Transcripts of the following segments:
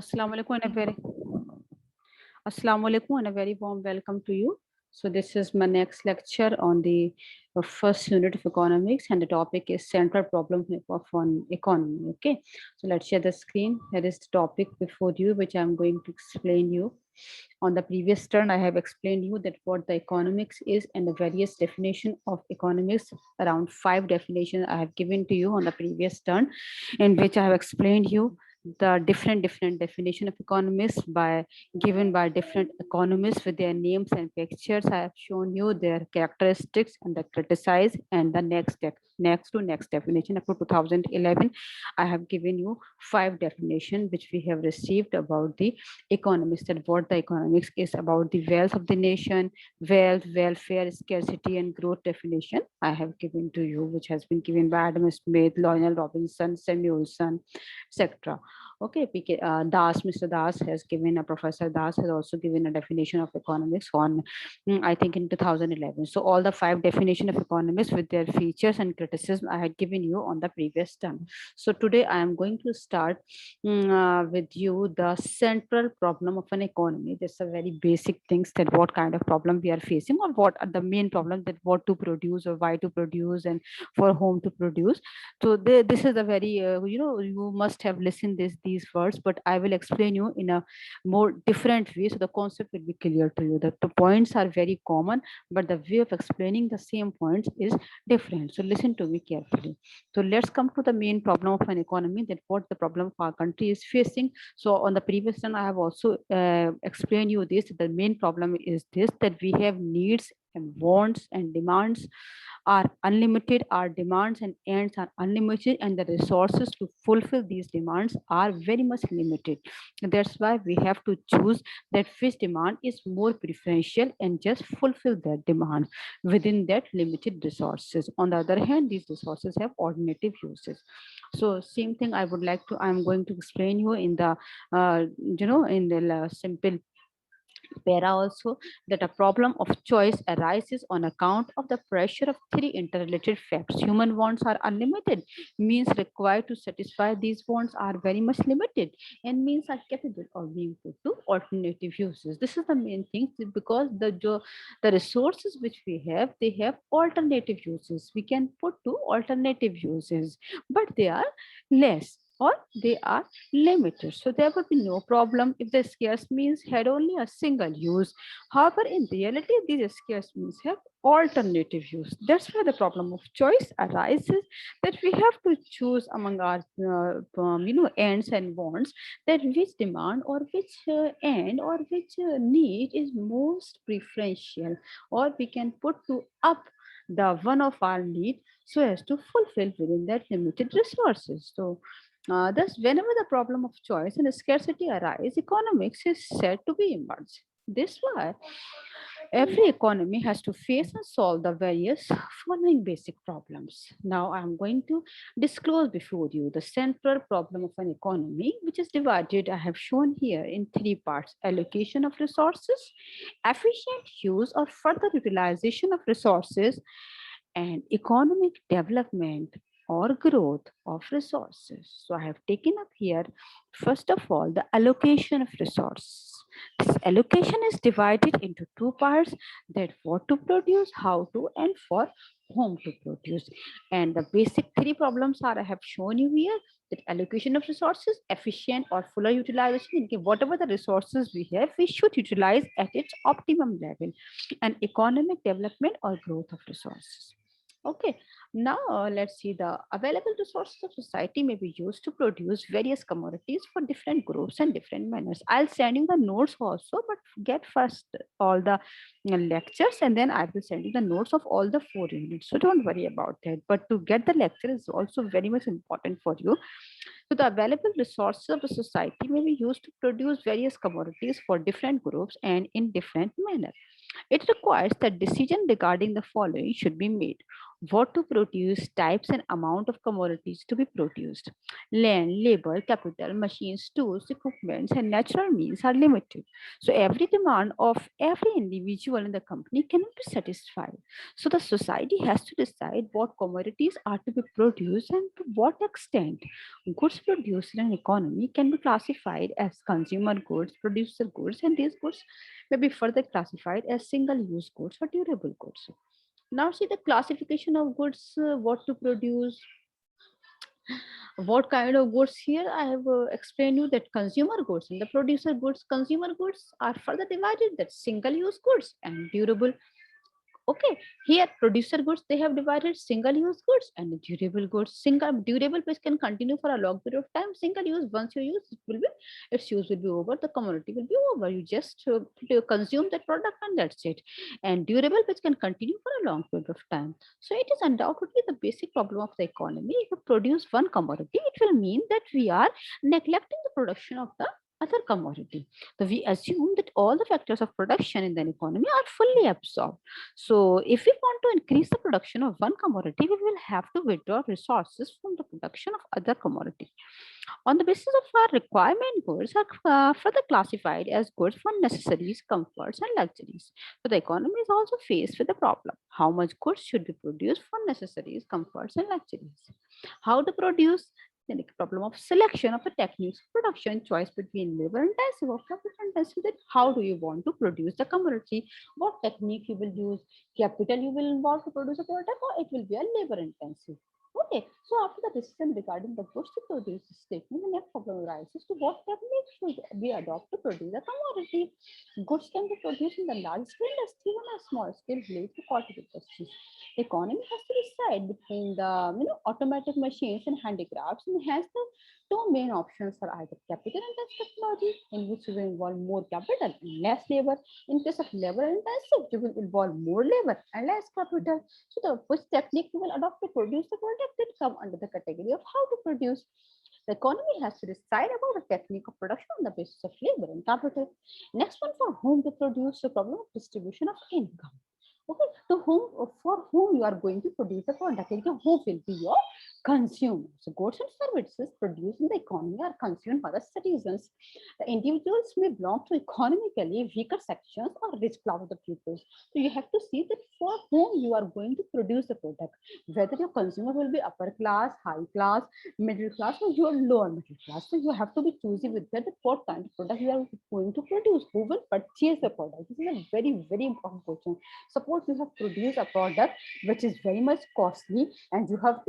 Assalamu alaikum and a very Assalamu alaikum and a very warm welcome to you. So this is my next lecture on the first unit of economics, and the topic is central problem of an economy. Okay, so let's share the screen. Here is the topic before you, which I'm going to explain you. On the previous turn, I have explained you that what the economics is and the various definition of economics. Around 5 definitions I have given to you on the previous turn, in which I have explained you the different definition of economists by given by different economists with their names and pictures. I have shown you their characteristics and the criticize and the next definition up to 2011. I have given you 5 definition which we have received about the economics, that what the economics is about the wealth of the nation, wealth, welfare, scarcity, and growth definition I have given to you, which has been given by Adam Smith, Lionel Robinson, Samuelson, etc. Okay, Das, Mr. Das has given, a Professor Das has also given a definition of economics on, I think in 2011. So all the 5 definition of economics with their features and criticism I had given you on the previous term. So today I am going to start with you the central problem of an economy. That's a very basic things, that what kind of problem we are facing, or what are the main problem, that what to produce or why to produce and for whom to produce. So this is a very you must have listened these words, but I will explain you in a more different way, so the concept will be clear to you. The points are very common, but the way of explaining the same points is different. So listen to me carefully. So let's come to the main problem of an economy, that what the problem of our country is facing. So on the previous one I have also explained you this. The main problem is this, that we have needs and wants and demands are unlimited, our demands and ends are unlimited, and the resources to fulfill these demands are very much limited. That's why we have to choose that which demand is more preferential and just fulfill that demand within that limited resources. On the other hand, these resources have alternative uses. So same thing I'm going to explain you in the in the simple para also, that a problem of choice arises on account of the pressure of 3 interrelated facts. Human wants are unlimited, means required to satisfy these wants are very much limited, and means are capable of being put to alternative uses. This is the main thing, because the resources which we have, they have alternative uses. We can put to alternative uses, but they are less, or they are limited. So there would be no problem if the scarce means had only a single use. However, in reality, these scarce means have alternative use. That's why the problem of choice arises, that we have to choose among our ends and wants, that which demand or which end or which need is most preferential, or we can put to up the one of our need so as to fulfill within that limited resources. So thus, whenever the problem of choice and scarcity arise, economics is said to be emerged. This why every economy has to face and solve the various following basic problems. Now, I'm going to disclose before you the central problem of an economy, which is divided, I have shown here, in 3 parts: allocation of resources, efficient use or further utilization of resources, and economic development or growth of resources. So I have taken up here, first of all, the allocation of resources. This allocation is divided into 2 parts: that what to produce, how to, and for whom to produce. And the basic 3 problems are, I have shown you here, that allocation of resources, efficient or fuller utilization. Whatever the resources we have, we should utilize at its optimum level, and economic development or growth of resources. Okay, now let's see. The available resources of society may be used to produce various commodities for different groups and different manners. I'll send you the notes also, but get first all the lectures, and then I will send you the notes of all the 4 units. So don't worry about that. But to get the lecture is also very much important for you. So the available resources of the society may be used to produce various commodities for different groups and in different manner. It requires that decision regarding the following should be made. what to produce, types and amount of commodities to be produced. Land, labor, capital, machines, tools, equipments, and natural means are limited. So every demand of every individual in the company cannot be satisfied. So the society has to decide what commodities are to be produced and to what extent. Goods produced in an economy can be classified as consumer goods, producer goods, and these goods may be further classified as single-use goods or durable goods. Now see the classification of goods, what to produce, what kind of goods. Here I have explained you that consumer goods and the producer goods. Consumer goods are further divided, that single use goods and durable. Okay, here producer goods, they have divided single use goods and durable goods. Single durable which can continue for a long period of time. Single use, once you use, it will be, its use will be over, the commodity will be over. You just to consume that product and that's it. And durable which can continue for a long period of time. So it is undoubtedly the basic problem of the economy. If you produce one commodity, it will mean that we are neglecting the production of the other commodity. So we assume that all the factors of production in the economy are fully absorbed. So if we want to increase the production of one commodity, we will have to withdraw resources from the production of other commodity. On the basis of our requirement, goods are further classified as goods for necessaries, comforts, and luxuries. But the economy is also faced with the problem: how much goods should be produced for necessaries, comforts, and luxuries? How to produce? The problem of selection of the techniques of production, choice between labor intensive or capital intensive. That how do you want to produce the commodity? What technique you will use? Capital you will involve to produce a product, or it will be a labor intensive. Okay, so after the decision regarding the goods to produce statement, the next problem arises to what technique should be adopted to produce a commodity. Goods can be produced in the large scale industry or a small scale village to cultivate industries. The economy has to decide between the automatic machines and handicrafts, and hence the two main options are either capital intensive technology, in which you will involve more capital and less labor. In case of labor intensive, you will involve more labor and less capital. So the which technique you will adopt to produce the product that come under the category of how to produce. The economy has to decide about the technique of production on the basis of labor and capital. Next one, for whom to produce, the problem of distribution of income. Okay, to whom, for whom you are going to produce the product, who will be your consumers. So goods and services produced in the economy are consumed by the citizens. The individuals may belong to economically weaker sections or rich class of the people. So you have to see that for whom you are going to produce the product, whether your consumer will be upper class, high class, middle class, or your lower middle class. So you have to be choosy with that, what kind of product you are going to produce, who will purchase the product. This is a very, very important question. Suppose you have produced a product which is very much costly, and you have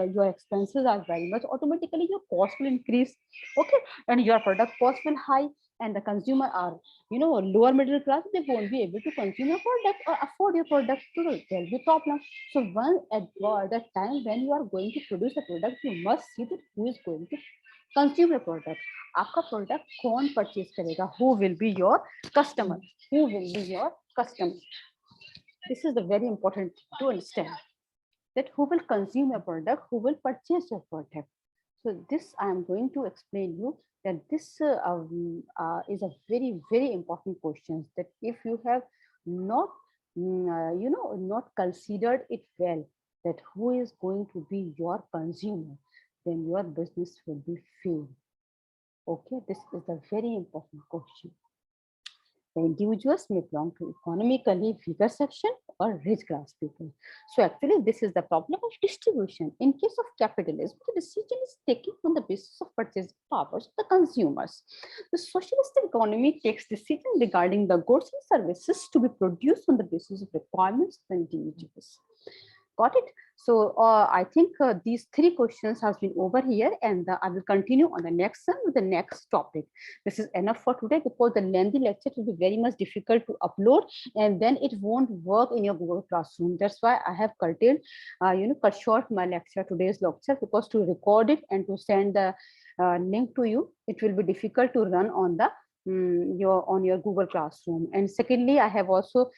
your expenses are very much, automatically your cost will increase. Okay, and your product cost will high, and the consumer are lower middle class, they won't be able to consume your product or afford your product, so there'll be problem. So one at that time when you are going to produce a product, you must see that who is going to consume your product. आपका product कौन purchase करेगा? Who will be your customer? Who will be your customer? This is the very important to understand, that who will consume your product, who will purchase your product. So this I am going to explain you that this is a very, very important question, that if you have not not considered it well, that who is going to be your consumer, then your business will be failed. Okay, this is a very important question. The individuals may belong to economically weaker section or rich class people. So actually, this is the problem of distribution. In case of capitalism, the decision is taken on the basis of purchasing powers of the consumers. The socialistic economy takes decision regarding the goods and services to be produced on the basis of requirements of the individuals. Got it? So I think these three questions has been over here, and I will continue on the next one with the next topic. This is enough for today, because the lengthy lecture will be very much difficult to upload, and then it won't work in your Google Classroom. That's why I have curtailed, cut short my lecture, today's lecture, because to record it and to send the link to you, it will be difficult to run on the your Google Classroom. And secondly, I have also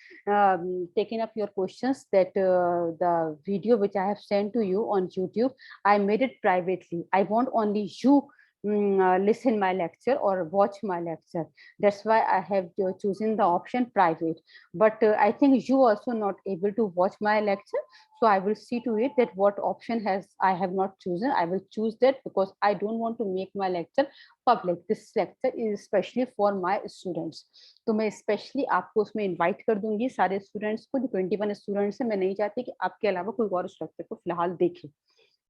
taken up your questions, that the video which I have sent to you on YouTube, I made it privately. I want only you listen my lecture or watch my lecture. That's why I have chosen the option private. But I think you also not able to watch my lecture, so I will see to it that what option has I have not chosen. I will choose that because I don't want to make my lecture public. This lecture is especially for my students. तो मैं specially आपको उसमें invite कर दूंगी सारे students को, जो 21 students हैं। मैं नहीं चाहती कि आपके अलावा कोई और उस लेक्चर को फिलहाल देखे,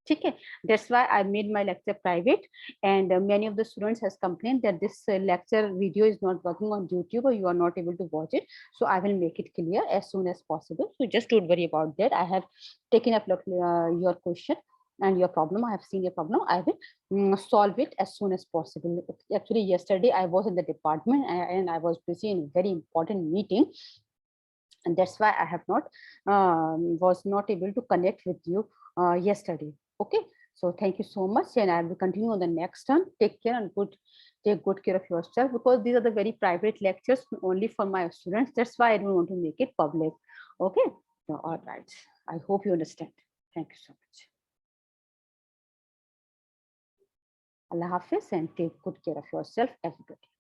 ठीक है। That's why I made my lecture private, and many of the students has complained that this lecture video is not working on YouTube, or you are not able to watch it. So I will make it clear as soon as possible. So just don't worry about that. I have taken up your question and your problem. I have seen your problem. I will solve it as soon as possible. Actually, yesterday I was in the department and I was busy in a very important meeting, and that's why I have not was not able to connect with you yesterday. Okay, so thank you so much, and I will continue on the next one. Take care and take good care of yourself, because these are the very private lectures only for my students. That's why I don't want to make it public. Okay, so, all right. I hope you understand. Thank you so much. Allah Hafiz, and take good care of yourself, everybody.